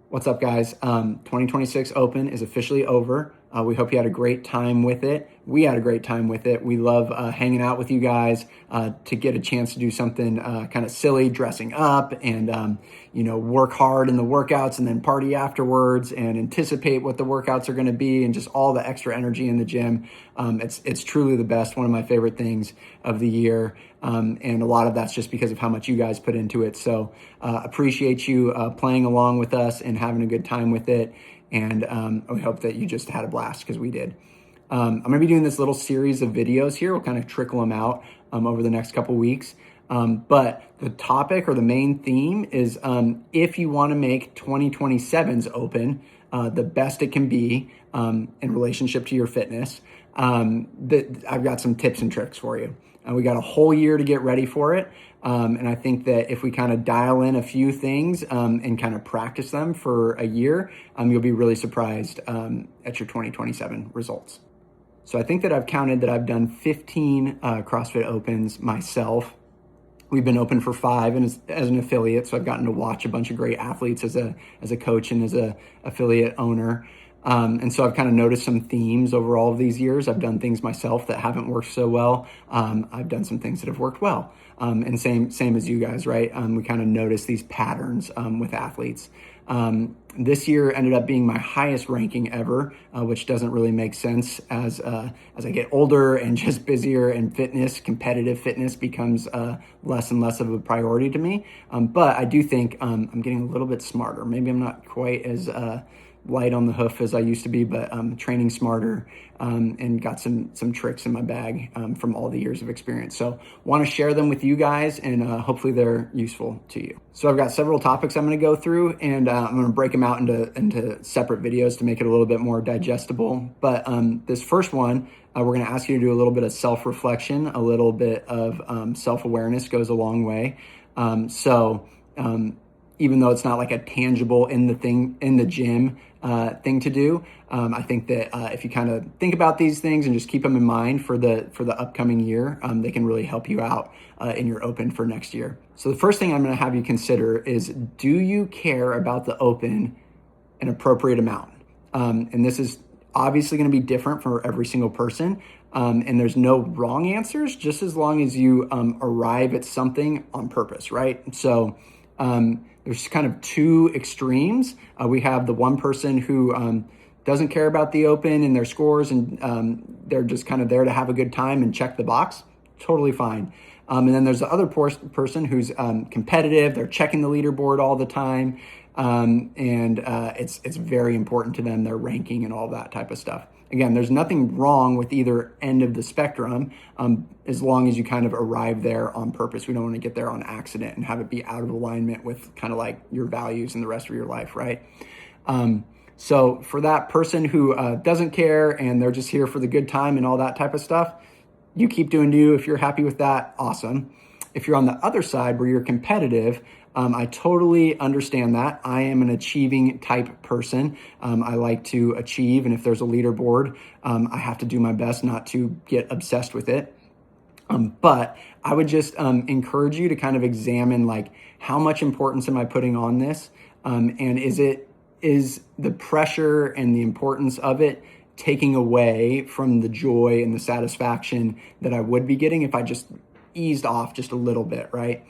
What's up, guys? 2026 Open is officially over. We hope you had a great time with it. We had a great time with it. We love hanging out with you guys to get a chance to do something kind of silly, dressing up and, work hard in the workouts and then party afterwards and anticipate what the workouts are going to be and just all the extra energy in the gym. It's truly the best, one of my favorite things of the year. And a lot of that's just because of how much you guys put into it. So appreciate you playing along with us and having a good time with it. And we hope that you just had a blast because we did. I'm going to be doing this little series of videos here. We'll kind of trickle them out over the next couple weeks. But the topic or the main theme is if you want to make 2027's Open the best it can be in relationship to your fitness, I've got some tips and tricks for you. We got a whole year to get ready for it. And I think that if we kind of dial in a few things and kind of practice them for a year, you'll be really surprised at your 2027 results. So I think that I've counted that I've done 15 CrossFit Opens myself. We've been open for 5 and as an affiliate, so I've gotten to watch a bunch of great athletes as a coach and as a affiliate owner. And so I've kind of noticed some themes over all of these years. I've done things myself that haven't worked so well. I've done some things that have worked well. And same as you guys, right? We kind of notice these patterns with athletes. This year ended up being my highest ranking ever, which doesn't really make sense as I get older and just busier and competitive fitness becomes less and less of a priority to me. But I do think I'm getting a little bit smarter. Maybe I'm not quite as light on the hoof as I used to be, but training smarter and got some tricks in my bag from all the years of experience. So want to share them with you guys and hopefully they're useful to you. So I've got several topics I'm going to go through and I'm going to break them out into separate videos to make it a little bit more digestible. But this first one, we're going to ask you to do a little bit of self-reflection, a little bit of self-awareness goes a long way. Even though it's not like a tangible in the gym thing to do, I think that if you kind of think about these things and just keep them in mind for the upcoming year, they can really help you out in your Open for next year. So the first thing I'm going to have you consider is, do you care about the Open an appropriate amount? And this is obviously going to be different for every single person. And there's no wrong answers, just as long as you arrive at something on purpose, right? So there's kind of two extremes. We have the one person who doesn't care about the Open and their scores and they're just kind of there to have a good time and check the box. Totally fine. And then there's the other person who's competitive. They're checking the leaderboard all the time. It's very important to them, their ranking and all that type of stuff. Again, there's nothing wrong with either end of the spectrum as long as you kind of arrive there on purpose. We don't want to get there on accident and have it be out of alignment with kind of like your values and the rest of your life, right? So for that person who doesn't care and they're just here for the good time and all that type of stuff, you keep doing you. If you're happy with that, awesome. If you're on the other side where you're competitive, I totally understand that. I am an achieving type person. I like to achieve, and if there's a leaderboard, I have to do my best not to get obsessed with it. But I would just encourage you to kind of examine like, how much importance am I putting on this? And is the pressure and the importance of it taking away from the joy and the satisfaction that I would be getting if I just eased off just a little bit, right?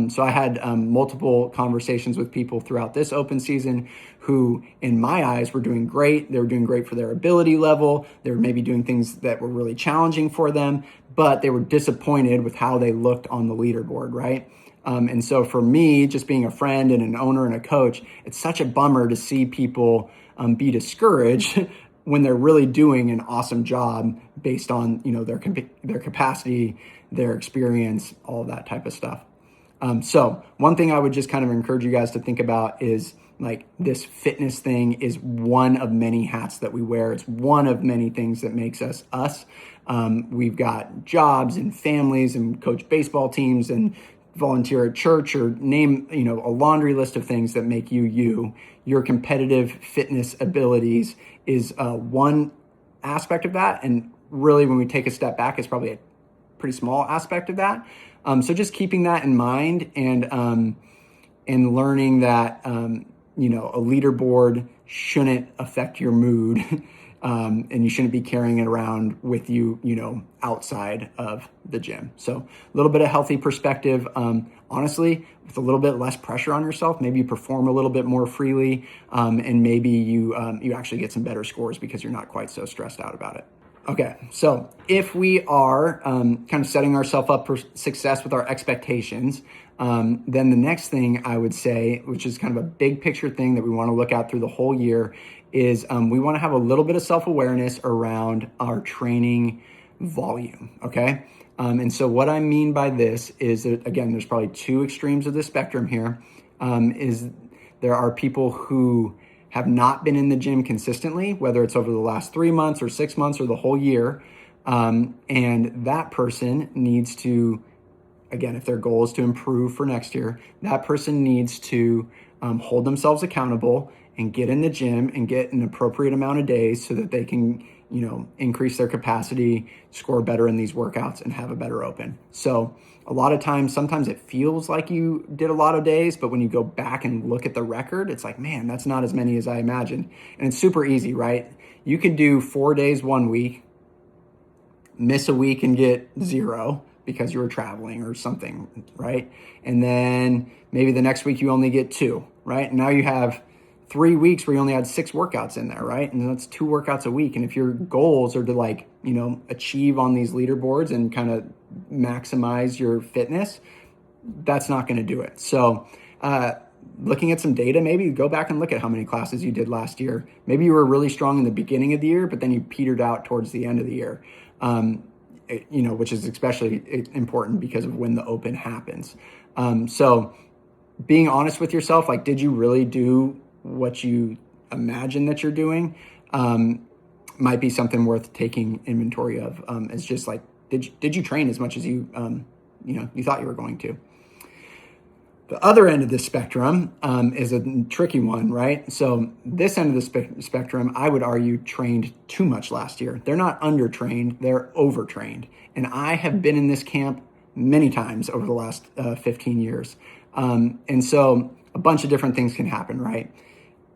So I had multiple conversations with people throughout this Open season who, in my eyes, were doing great. They were doing great for their ability level. They were maybe doing things that were really challenging for them, but they were disappointed with how they looked on the leaderboard, right? And so for me, just being a friend and an owner and a coach, it's such a bummer to see people be discouraged when they're really doing an awesome job based on, their capacity, their experience, all of that type of stuff. So one thing I would just kind of encourage you guys to think about is like, this fitness thing is one of many hats that we wear. It's one of many things that makes us us. We've got jobs and families and coach baseball teams and volunteer at church or name, a laundry list of things that make you you. Your competitive fitness abilities is one aspect of that. And really, when we take a step back, it's probably a pretty small aspect of that. So just keeping that in mind and learning that a leaderboard shouldn't affect your mood. And you shouldn't be carrying it around with you, outside of the gym. So a little bit of healthy perspective. Honestly, with a little bit less pressure on yourself, maybe you perform a little bit more freely, and maybe you actually get some better scores because you're not quite so stressed out about it. Okay, so if we are kind of setting ourselves up for success with our expectations, then the next thing I would say, which is kind of a big picture thing that we want to look at through the whole year, is we want to have a little bit of self-awareness around our training volume, okay? And so what I mean by this is that, again, there's probably two extremes of the spectrum here. Is there are people who have not been in the gym consistently, whether it's over the last 3 months or 6 months or the whole year. And that person needs to, again, if their goal is to improve for next year, that person needs to hold themselves accountable and get in the gym and get an appropriate amount of days so that they can, increase their capacity, score better in these workouts, and have a better open. So a lot of times, sometimes it feels like you did a lot of days, but when you go back and look at the record, it's like, man, that's not as many as I imagined. And it's super easy, right? You can do 4 days 1 week, miss a week and get 0 because you were traveling or something, right? And then maybe the next week you only get 2, right? And now you have 3 weeks where you only had 6 workouts in there, right? And that's 2 workouts a week. And if your goals are to achieve on these leaderboards and kind of maximize your fitness, that's not going to do it. So looking at some data, maybe go back and look at how many classes you did last year. Maybe you were really strong in the beginning of the year, but then you petered out towards the end of the year, which is especially important because of when the open happens. So being honest with yourself, like, did you really do what you imagine that you're doing, might be something worth taking inventory of. It's just like, did you train as much as you thought you were going to? The other end of the spectrum is a tricky one, right? So this end of the spectrum, I would argue, trained too much last year. They're not undertrained, they're overtrained. And I have been in this camp many times over the last 15 years. And so a bunch of different things can happen, right?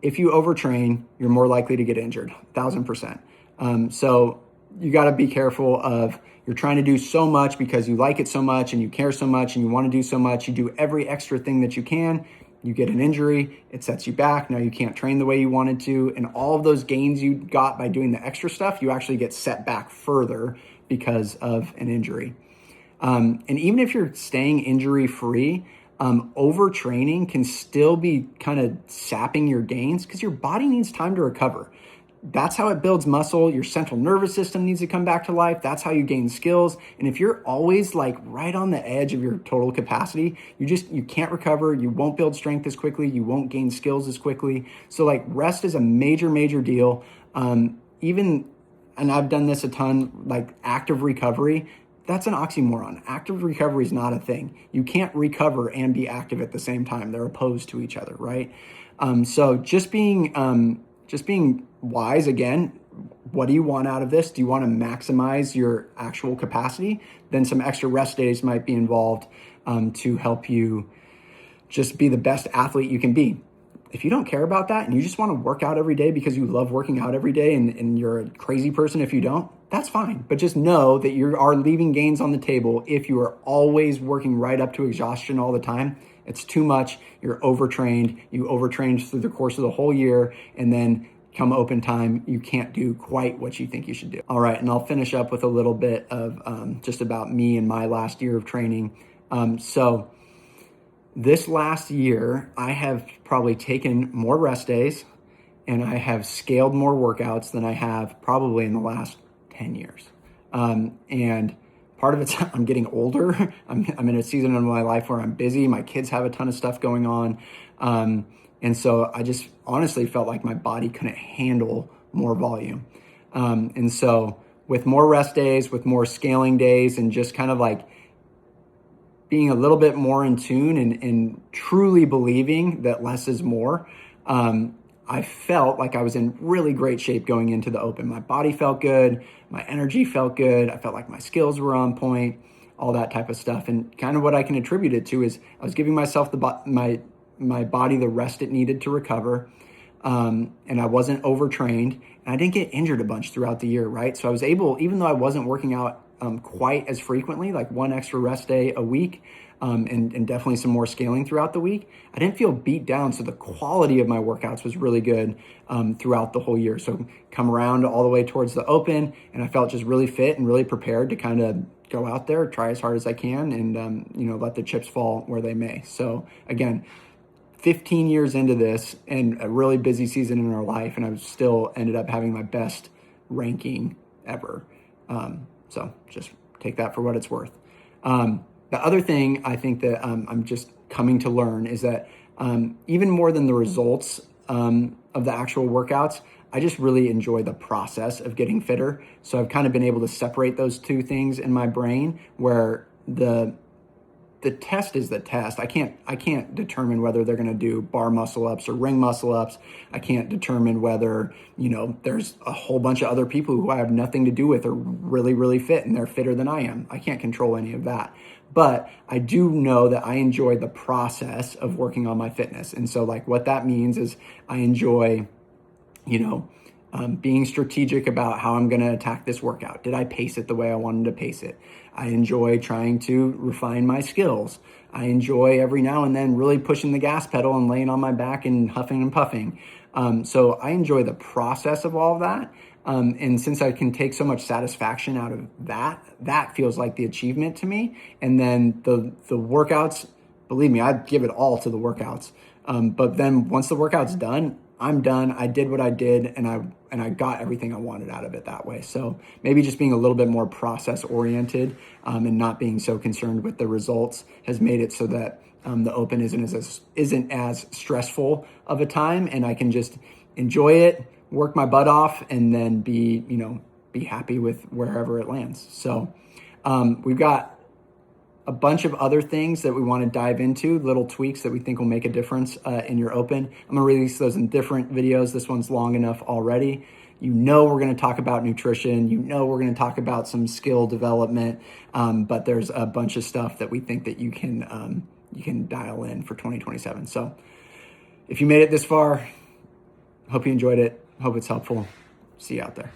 If you overtrain, you're more likely to get injured, 1,000%. So you got to be careful of, you're trying to do so much because you like it so much and you care so much and you want to do so much. You do every extra thing that you can. You get an injury, it sets you back. Now you can't train the way you wanted to. And all of those gains you got by doing the extra stuff, you actually get set back further because of an injury. And even if you're staying injury free, overtraining can still be kind of sapping your gains because your body needs time to recover. That's how it builds muscle. Your central nervous system needs to come back to life. That's how you gain skills. And if you're always like right on the edge of your total capacity, you can't recover. You won't build strength as quickly. You won't gain skills as quickly. So like, rest is a major, major deal. And I've done this a ton, like active recovery. That's an oxymoron. Active recovery is not a thing. You can't recover and be active at the same time. They're opposed to each other, right? So just being wise, again, what do you want out of this? Do you want to maximize your actual capacity? Then some extra rest days might be involved to help you just be the best athlete you can be. If you don't care about that and you just want to work out every day because you love working out every day and you're a crazy person if you don't, that's fine. But just know that you are leaving gains on the table if you are always working right up to exhaustion all the time. It's too much. You're overtrained. You overtrained through the course of the whole year, and then come open time, you can't do quite what you think you should do. All right, and I'll finish up with a little bit of just about me and my last year of training. So this last year, I have probably taken more rest days and I have scaled more workouts than I have probably in the last 10 years. And part of it's I'm getting older. I'm in a season of my life where I'm busy. My kids have a ton of stuff going on. And so I just honestly felt like my body couldn't handle more volume. And so with more rest days, with more scaling days, and just kind of like being a little bit more in tune and truly believing that less is more, I felt like I was in really great shape going into the open. My body felt good. My energy felt good. I felt like my skills were on point, all that type of stuff. And kind of what I can attribute it to is I was giving myself my body the rest it needed to recover. And I wasn't overtrained, and I didn't get injured a bunch throughout the year, right? So I was able, even though I wasn't working out quite as frequently, like one extra rest day a week, and definitely some more scaling throughout the week, I didn't feel beat down. So the quality of my workouts was really good throughout the whole year. So come around all the way towards the Open, and I felt just really fit and really prepared to kind of go out there, try as hard as I can, and let the chips fall where they may. So again, 15 years into this and a really busy season in our life, and I still ended up having my best ranking ever. So just take that for what it's worth. The other thing I think that I'm just coming to learn is that even more than the results of the actual workouts, I just really enjoy the process of getting fitter. So I've kind of been able to separate those two things in my brain, where the test is the test. I can't determine whether they're going to do bar muscle ups or ring muscle ups. I can't determine whether, there's a whole bunch of other people who I have nothing to do with are really, really fit and they're fitter than I am. I can't control any of that. But I do know that I enjoy the process of working on my fitness. And so what that means is I enjoy, being strategic about how I'm going to attack this workout. Did I pace it the way I wanted to pace it? I enjoy trying to refine my skills. I enjoy every now and then really pushing the gas pedal and laying on my back and huffing and puffing. So I enjoy the process of all of that. And since I can take so much satisfaction out of that feels like the achievement to me. And then the workouts, believe me, I'd give it all to the workouts. But then once the workout's done, I'm done. I did what I did, and I got everything I wanted out of it that way. So maybe just being a little bit more process oriented and not being so concerned with the results has made it so that the Open isn't as stressful of a time, and I can just enjoy it, work my butt off, and then be happy with wherever it lands. So we've got a bunch of other things that we want to dive into, little tweaks that we think will make a difference in your Open. I'm going to release those in different videos. This one's long enough already. We're going to talk about nutrition. We're going to talk about some skill development, but there's a bunch of stuff that we think that you can dial in for 2027. So if you made it this far, hope you enjoyed it. Hope it's helpful. See you out there.